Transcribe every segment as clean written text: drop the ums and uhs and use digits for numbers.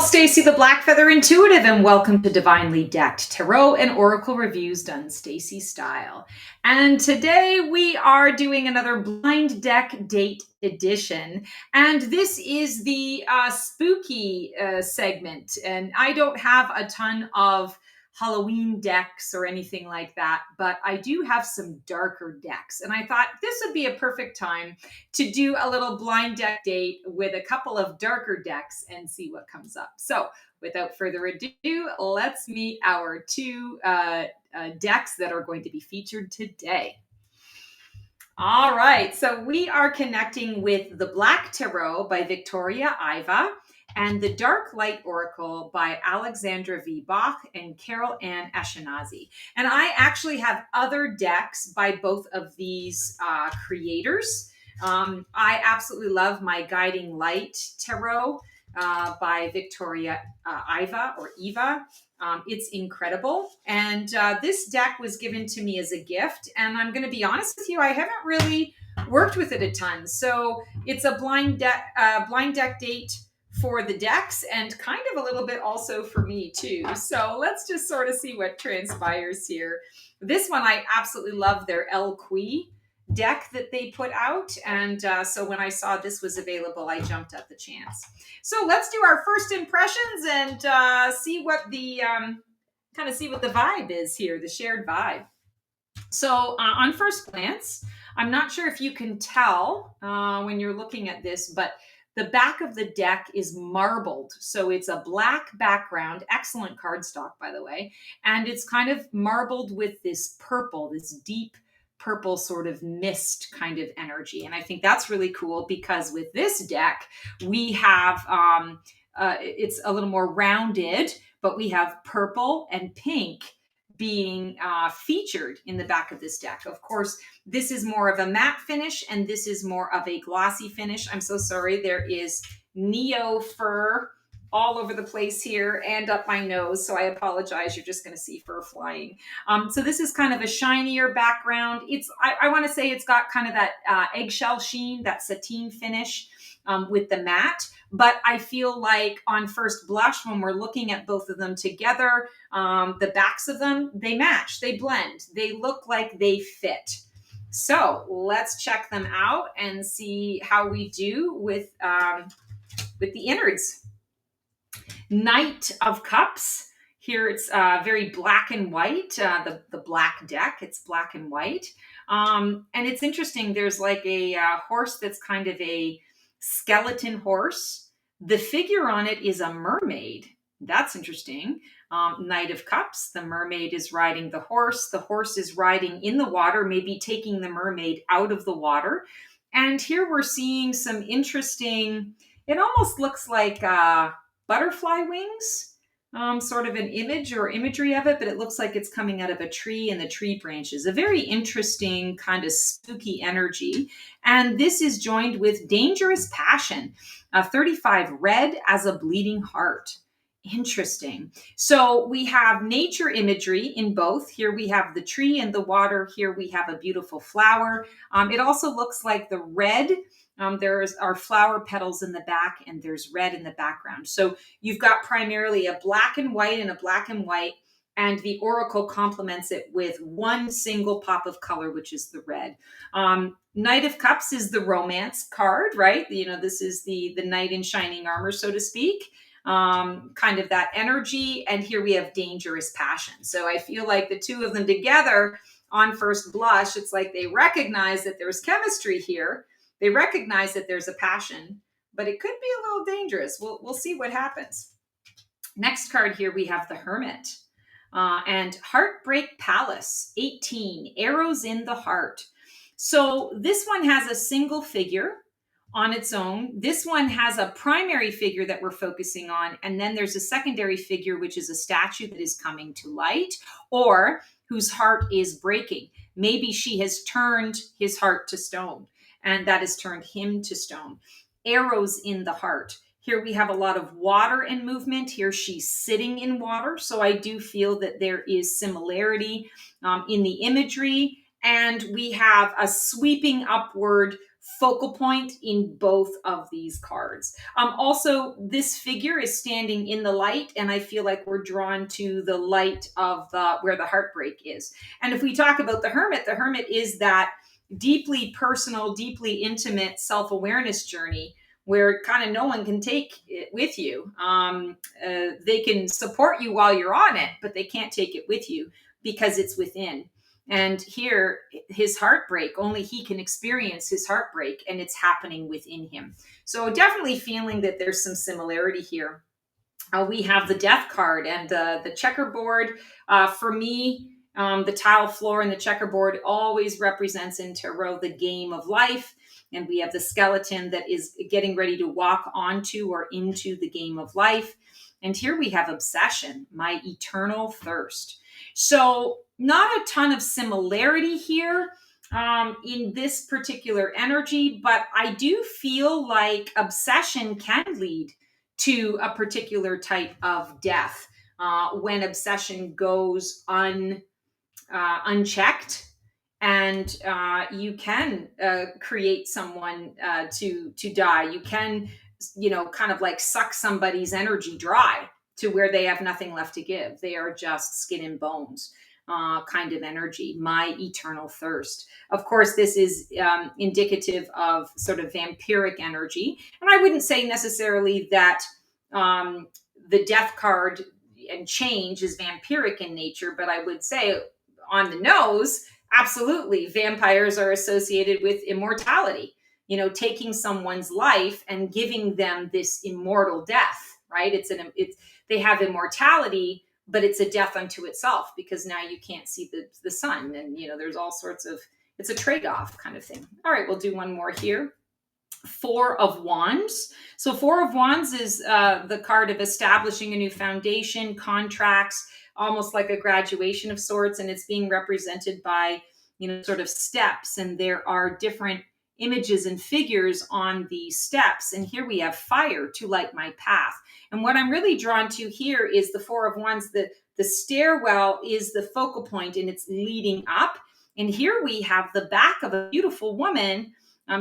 Stacy the Blackfeather Intuitive, and welcome to Divinely Decked Tarot and Oracle Reviews done Stacy style. And today we are doing another blind deck date edition, and this is the spooky segment. And I don't have a ton of Halloween decks or anything like that, but I do have some darker decks, and I thought this would be a perfect time to do a little blind deck date with a couple of darker decks and see what comes up. So without further ado, let's meet our two decks that are going to be featured today. All right, so we are connecting with the Black Tarot by Victoria Iva and the Dark Light Oracle by Alexandra V. Bach and Carol Ann Ashkenazi. And I actually have other decks by both of these creators. I absolutely love my Guiding Light Tarot by Victoria Iva or Eva. It's incredible. And this deck was given to me as a gift. And I'm going to be honest with you, I haven't really worked with it a ton. So it's a blind deck date for the decks and kind of a little bit also for me too. So let's just sort of see what transpires here. This one, I absolutely love their El Qui deck that they put out. And so when I saw this was available, I jumped at the chance. So let's do our first impressions and see what the see what the vibe is here, the shared vibe. So on first glance, I'm not sure if you can tell when you're looking at this, but the back of the deck is marbled. So it's a black background, excellent cardstock, by the way. And it's kind of marbled with this purple, this deep purple sort of mist kind of energy. And I think that's really cool because with this deck, we have, it's a little more rounded, but we have purple and pink being featured in the back of this deck. Of course, this is more of a matte finish and this is more of a glossy finish. I'm so sorry. There is neo fur all over the place here and up my nose. So I apologize. You're just going to see fur flying. So this is kind of a shinier background. I want to say it's got kind of that eggshell sheen, that sateen finish with the matte. But I feel like on first blush, when we're looking at both of them together, the backs of them, they match, they blend, they look like they fit. So let's check them out and see how we do with the innards. Knight of Cups. Here it's very black and white, the black deck, it's black and white. And it's interesting, there's like a horse that's kind of a skeleton horse. The figure on it is a mermaid. That's interesting. Knight of Cups, the mermaid is riding the horse is riding in the water, maybe taking the mermaid out of the water. And here we're seeing some interesting, it almost looks like butterfly wings, sort of an image or imagery of it, but it looks like it's coming out of a tree and the tree branches. A very interesting kind of spooky energy. And this is joined with Dangerous Passion, 35 red as a bleeding heart. Interesting. So we have nature imagery in both. Here we have the tree and the water. Here we have a beautiful flower. It also looks like the red. There's our flower petals in the back and there's red in the background. So you've got primarily a black and white and a black and white, and the oracle complements it with one single pop of color, which is the red. Knight of Cups is the romance card, right? You know, this is the knight in shining armor, so to speak. Kind of that energy. And here we have Dangerous Passion. So I feel like the two of them together on first blush, it's like they recognize that there's chemistry here. They recognize that there's a passion, but it could be a little dangerous. We'll see what happens. Next card here, we have the Hermit and Heartbreak Palace, 18, Arrows in the Heart. So this one has a single figure on its own. This one has a primary figure that we're focusing on, and then there's a secondary figure, which is a statue that is coming to light or whose heart is breaking. Maybe she has turned his heart to stone, and that has turned him to stone. Arrows in the heart. Here we have a lot of water and movement. Here she's sitting in water. So I do feel that there is similarity in the imagery. And we have a sweeping upward focal point in both of these cards. Also, this figure is standing in the light, and I feel like we're drawn to the light of the where the heartbreak is. And if we talk about the Hermit is that deeply personal, deeply intimate self-awareness journey where kind of no one can take it with you. They can support you while you're on it, but they can't take it with you because it's within. And here, his heartbreak, only he can experience his heartbreak, and it's happening within him. So, definitely feeling that there's some similarity here. We have the death card and the checkerboard. For me, the tile floor and the checkerboard always represents in tarot the game of life. And we have the skeleton that is getting ready to walk onto or into the game of life. And here we have obsession, my eternal thirst. So, not a ton of similarity here in this particular energy, but I do feel like obsession can lead to a particular type of death when obsession goes unchecked, and you can create someone to die. You can, kind of like suck somebody's energy dry to where they have nothing left to give. They are just skin and bones. Kind of energy, my eternal thirst. Of course, this is indicative of sort of vampiric energy. And I wouldn't say necessarily that the death card and change is vampiric in nature, but I would say on the nose, absolutely, vampires are associated with immortality. Taking someone's life and giving them this immortal death, right? They have immortality, but it's a death unto itself because now you can't see the sun, and there's all sorts of, it's a trade-off kind of thing. All right, we'll do one more here. Four of Wands. So Four of Wands is the card of establishing a new foundation, contracts, almost like a graduation of sorts, and it's being represented by sort of steps, and there are different images and figures on these steps. And here we have fire to light my path. And what I'm really drawn to here is the Four of Wands. The stairwell is the focal point, and it's leading up. And here we have the back of a beautiful woman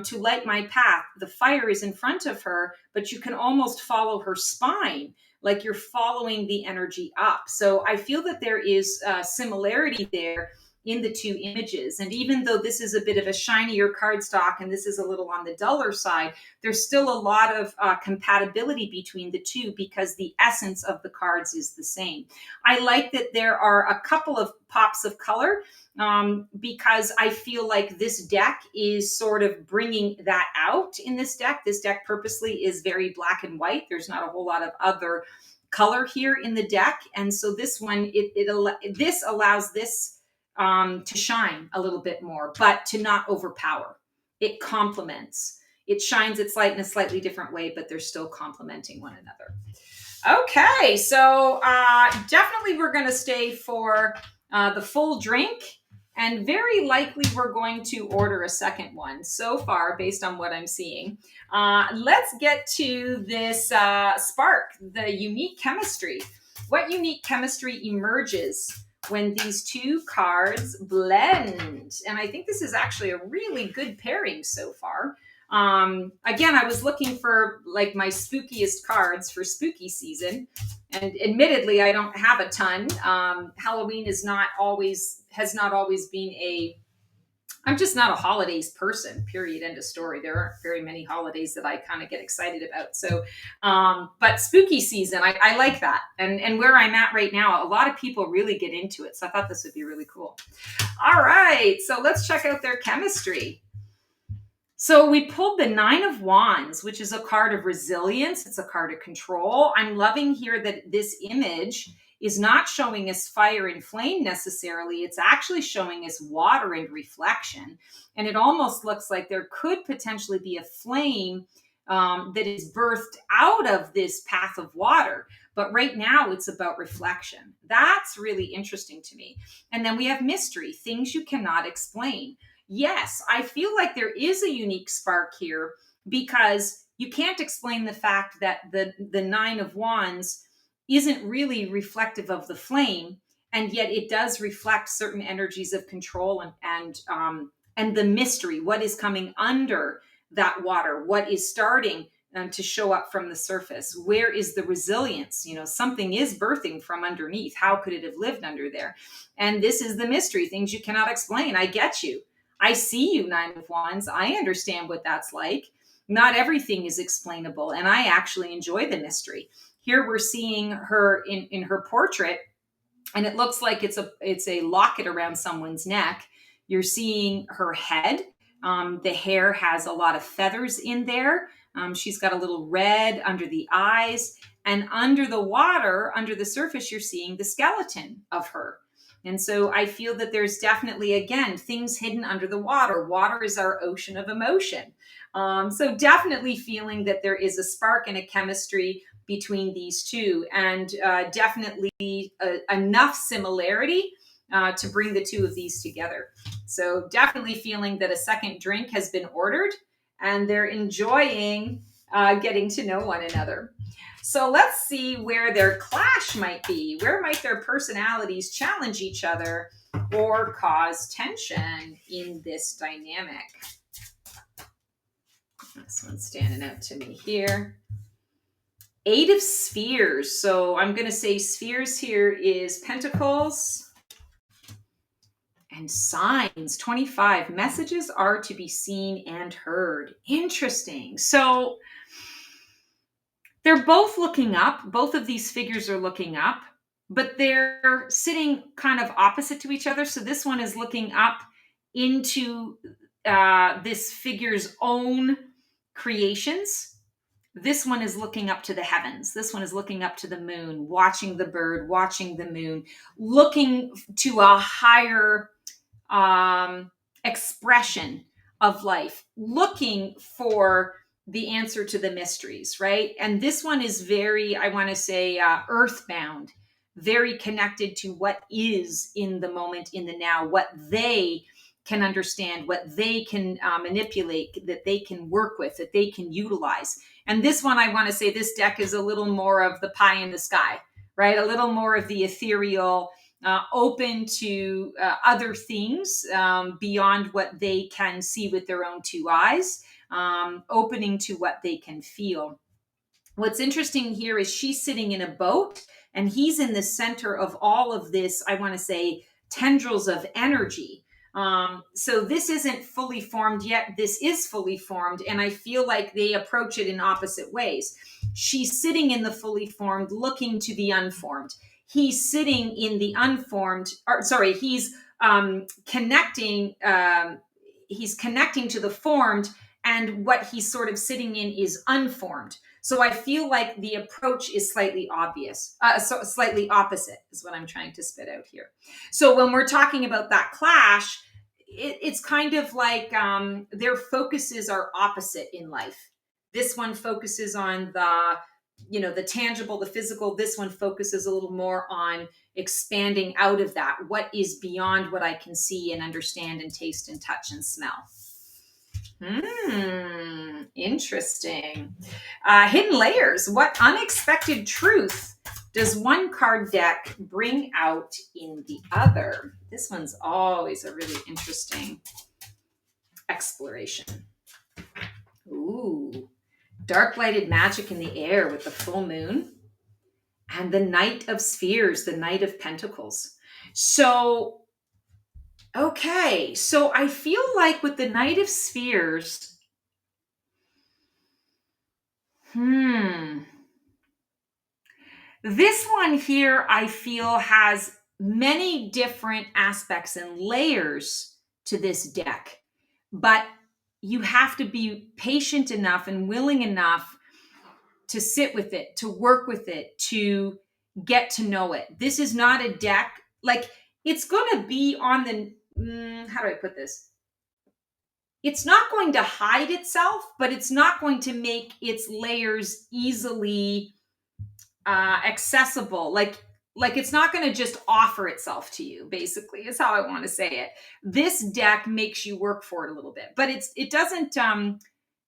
to light my path. The fire is in front of her, but you can almost follow her spine, like you're following the energy up. So I feel that there is similarity there in the two images. And even though this is a bit of a shinier cardstock and this is a little on the duller side, there's still a lot of compatibility between the two because the essence of the cards is the same. I like that there are a couple of pops of color because I feel like this deck is sort of bringing that out in this deck. This deck purposely is very black and white. There's not a whole lot of other color here in the deck. And so this one, this allows this to shine a little bit more, but to not overpower. It complements. It shines its light in a slightly different way, but they're still complementing one another. Okay, so definitely we're going to stay for the full drink, and very likely we're going to order a second one so far based on what I'm seeing. Let's get to this spark, the unique chemistry. What unique chemistry emerges when these two cards blend? And I think this is actually a really good pairing so far. Again, I was looking for like my spookiest cards for spooky season, and admittedly, I don't have a ton. Halloween has not always been I'm just not a holidays person, period, end of story. There aren't very many holidays that I kind of get excited about. So, but spooky season, I like that. And where I'm at right now, a lot of people really get into it. So I thought this would be really cool. All right, so let's check out their chemistry. So we pulled the Nine of Wands, which is a card of resilience. It's a card of control. I'm loving here that this image is not showing us fire and flame necessarily. It's actually showing us water and reflection. And it almost looks like there could potentially be a flame that is birthed out of this path of water. But right now it's about reflection. That's really interesting to me. And then we have mystery, things you cannot explain. Yes, I feel like there is a unique spark here because you can't explain the fact that the Nine of Wands isn't really reflective of the flame, and yet it does reflect certain energies of control and the mystery, what is coming under that water? What is starting to show up from the surface? Where is the resilience? Something is birthing from underneath. How could it have lived under there? And this is the mystery, things you cannot explain. I get you. I see you, Nine of Wands. I understand what that's like. Not everything is explainable, and I actually enjoy the mystery. Here we're seeing her in her portrait, and it looks like it's a locket around someone's neck. You're seeing her head. The hair has a lot of feathers in there. She's got a little red under the eyes, and under the water, under the surface, you're seeing the skeleton of her. And so I feel that there's definitely, again, things hidden under the water. Water is our ocean of emotion. So definitely feeling that there is a spark and a chemistry between these two, and definitely enough similarity to bring the two of these together. So definitely feeling that a second drink has been ordered, and they're enjoying getting to know one another. So let's see where their clash might be. Where might their personalities challenge each other or cause tension in this dynamic? This one's standing out to me here. Eight of Spheres. So I'm going to say spheres here is Pentacles and signs. 25. Messages are to be seen and heard. Interesting. So they're both looking up. Both of these figures are looking up, but they're sitting kind of opposite to each other. So this one is looking up into this figure's own creations. This one is looking up to the heavens. This one is looking up to the moon, watching the bird, watching the moon, looking to a higher expression of life, looking for the answer to the mysteries, right? And this one is very, I want to say, earthbound, very connected to what is in the moment, in the now, what they can understand, what they can manipulate, that they can work with, that they can utilize. And this one, I want to say this deck is a little more of the pie in the sky, right? A little more of the ethereal, open to other things beyond what they can see with their own two eyes, opening to what they can feel. What's interesting here is she's sitting in a boat and he's in the center of all of this, I want to say, tendrils of energy. So this isn't fully formed yet. This is fully formed. And I feel like they approach it in opposite ways. She's sitting in the fully formed, looking to the unformed. He's sitting in the unformed, or sorry, he's connecting to the formed, and what he's sort of sitting in is unformed. So I feel like the approach is slightly obvious, slightly opposite is what I'm trying to spit out here. So when we're talking about that clash, it's kind of like their focuses are opposite in life. This one focuses on the tangible, the physical. This one focuses a little more on expanding out of that. What is beyond what I can see and understand and taste and touch and smell? Interesting. Hidden layers. What unexpected truth does one card deck bring out in the other? This one's always a really interesting exploration. Ooh. Dark lighted magic in the air with the full moon and the Knight of Spheres, the Knight of Pentacles. So, okay. So I feel like with the Knight of Spheres, this one here, I feel, has many different aspects and layers to this deck, but you have to be patient enough and willing enough to sit with it, to work with it, to get to know it. This is not a deck, like it's going to be on the, how do I put this? It's not going to hide itself, but it's not going to make its layers easily accessible. Like it's not going to just offer itself to you, basically, is how I want to say it. This deck makes you work for it a little bit, but it doesn't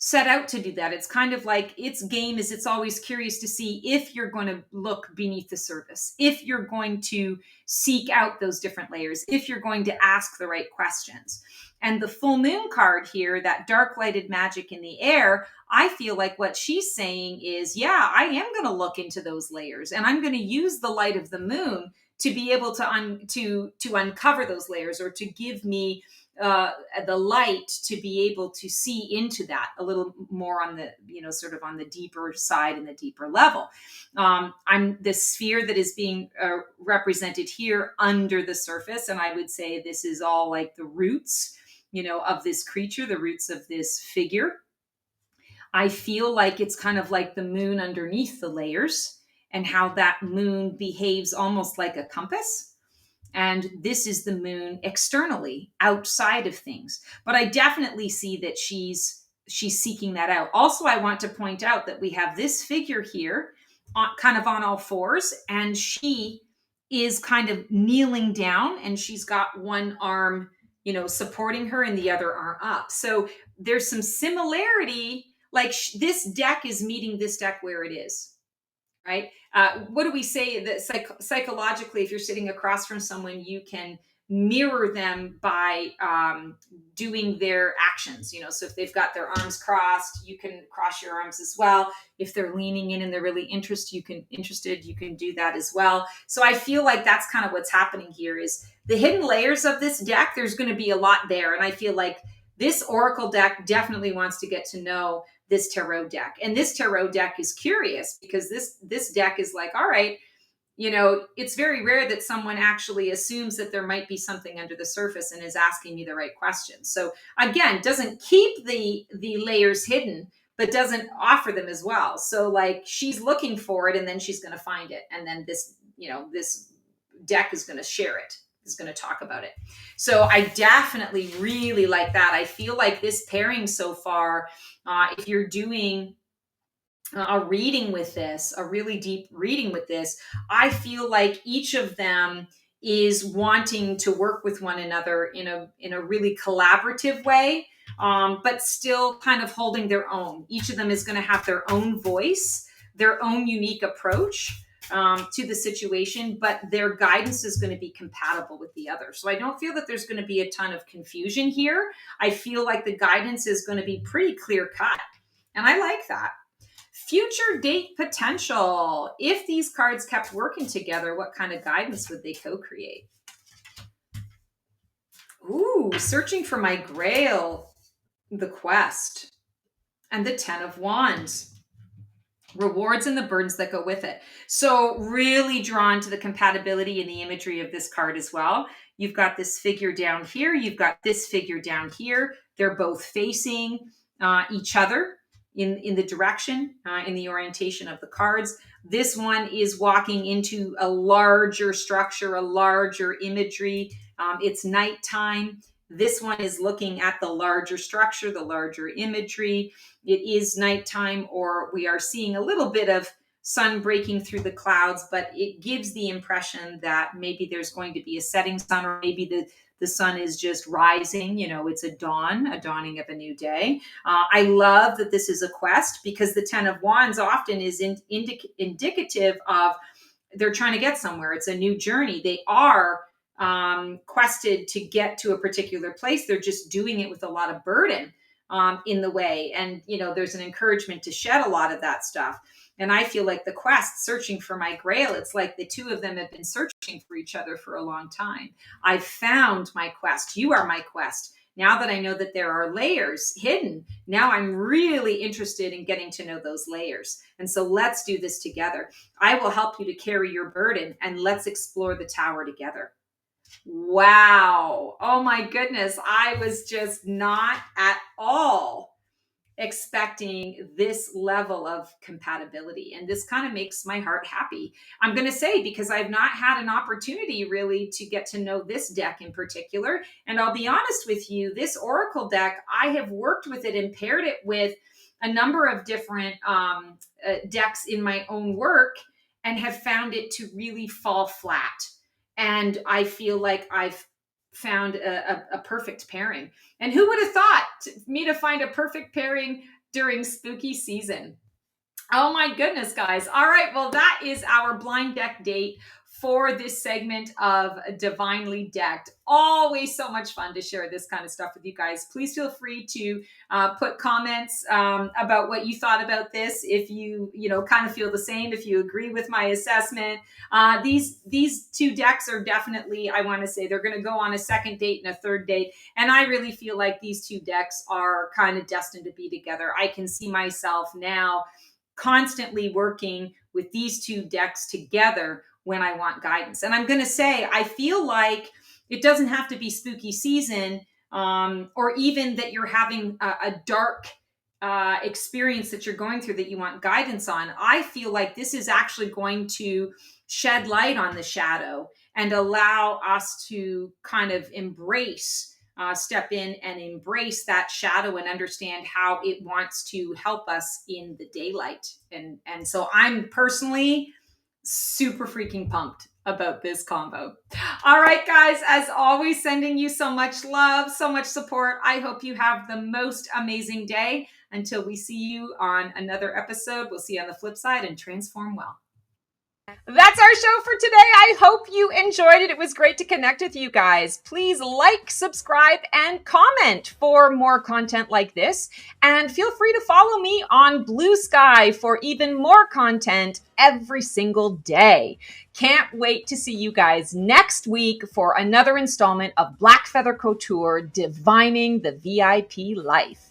set out to do that. It's kind of like its game is it's always curious to see if you're going to look beneath the surface, if you're going to seek out those different layers, if you're going to ask the right questions. And the full moon card here, that dark lighted magic in the air, I feel like what she's saying is, yeah, I am going to look into those layers and I'm going to use the light of the moon to be able to uncover those layers, or to give me uh, the light to be able to see into that a little more on the, sort of on the deeper side and the deeper level. I'm the sphere that is being represented here under the surface, and I would say this is all like the roots, of this creature, the roots of this figure. I feel like it's kind of like the moon underneath the layers, and how that moon behaves almost like a compass. And this is the moon externally, outside of things. But I definitely see that she's seeking that out. Also, I want to point out that we have this figure here, kind of on all fours, and she is kind of kneeling down, and she's got one arm, supporting her, and the other arm up. So there's some similarity. Like this deck is meeting this deck where it is, right? What do we say that psychologically, if you're sitting across from someone, you can mirror them by doing their actions. So if they've got their arms crossed, you can cross your arms as well. If they're leaning in and they're really interested, you can do that as well. So I feel like that's kind of what's happening here. Is the hidden layers of this deck. There's going to be a lot there, and I feel like this oracle deck definitely wants to get to know this tarot deck. And this tarot deck is curious because this deck is like, all right, it's very rare that someone actually assumes that there might be something under the surface and is asking me the right questions. So again, doesn't keep the layers hidden, but doesn't offer them as well. So like she's looking for it, and then she's going to find it, and then this deck is going to share it, is going to talk about it. So I definitely really like that. I feel like this pairing so far, if you're doing a reading with this, a really deep reading with this, I feel like each of them is wanting to work with one another in a really collaborative way, but still kind of holding their own. Each of them is going to have their own voice, their own unique approach to the situation, but their guidance is going to be compatible with the other. So I don't feel that there's going to be a ton of confusion here. I feel like the guidance is going to be pretty clear cut, and I like that. Future date potential. If these cards kept working together, what kind of guidance would they co-create? Ooh, searching for my grail, the quest, and the 10 of Wands. Rewards and the burdens that go with it. So really drawn to the compatibility and the imagery of this card as well. You've got this figure down here. You've got this figure down here. They're both facing each other in the direction, in the orientation of the cards. This one is walking into a larger structure, a larger imagery. It's nighttime. This one is looking at the larger structure, the larger imagery. It is nighttime, or we are seeing a little bit of sun breaking through the clouds, but it gives the impression that maybe there's going to be a setting sun, or maybe the sun is just rising. It's a dawning of a new day. I love that this is a quest, because the 10 of Wands often is indicative of they're trying to get somewhere. It's a new journey. They are quested to get to a particular place. They're just doing it with a lot of burden in the way. And, there's an encouragement to shed a lot of that stuff. And I feel like the quest, searching for my grail, it's like the two of them have been searching for each other for a long time. I found my quest. You are my quest. Now that I know that there are layers hidden, now I'm really interested in getting to know those layers. And so let's do this together. I will help you to carry your burden, and let's explore the tower together. Wow. Oh my goodness. I was just not at all expecting this level of compatibility. And this kind of makes my heart happy. I'm going to say, because I've not had an opportunity really to get to know this deck in particular. And I'll be honest with you, this Oracle deck, I have worked with it and paired it with a number of different decks in my own work, and have found it to really fall flat. And I feel like I've found a perfect pairing. And who would have thought me to find a perfect pairing during spooky season. Oh my goodness, guys. All right. Well, that is our blind deck date for this segment of Divinely Decked. Always so much fun to share this kind of stuff with you guys. Please feel free to put comments about what you thought about this. If you kind of feel the same, if you agree with my assessment, these two decks are definitely, I want to say, they're going to go on a second date and a third date. And I really feel like these two decks are kind of destined to be together. I can see myself now constantly working with these two decks together when I want guidance. And I'm going to say, I feel like it doesn't have to be spooky season, or even that you're having a dark experience that you're going through that you want guidance on. I feel like this is actually going to shed light on the shadow and allow us to kind of step in and embrace that shadow and understand how it wants to help us in the daylight. And so I'm personally super freaking pumped about this combo. All right, guys, as always, sending you so much love, so much support. I hope you have the most amazing day. Until we see you on another episode, we'll see you on the flip side, and transform well. That's our show for today. I hope you enjoyed it. It was great to connect with you guys. Please like, subscribe, and comment for more content like this. And feel free to follow me on Blue Sky for even more content every single day. Can't wait to see you guys next week for another installment of Black Feather Couture, Divining the VIP Life.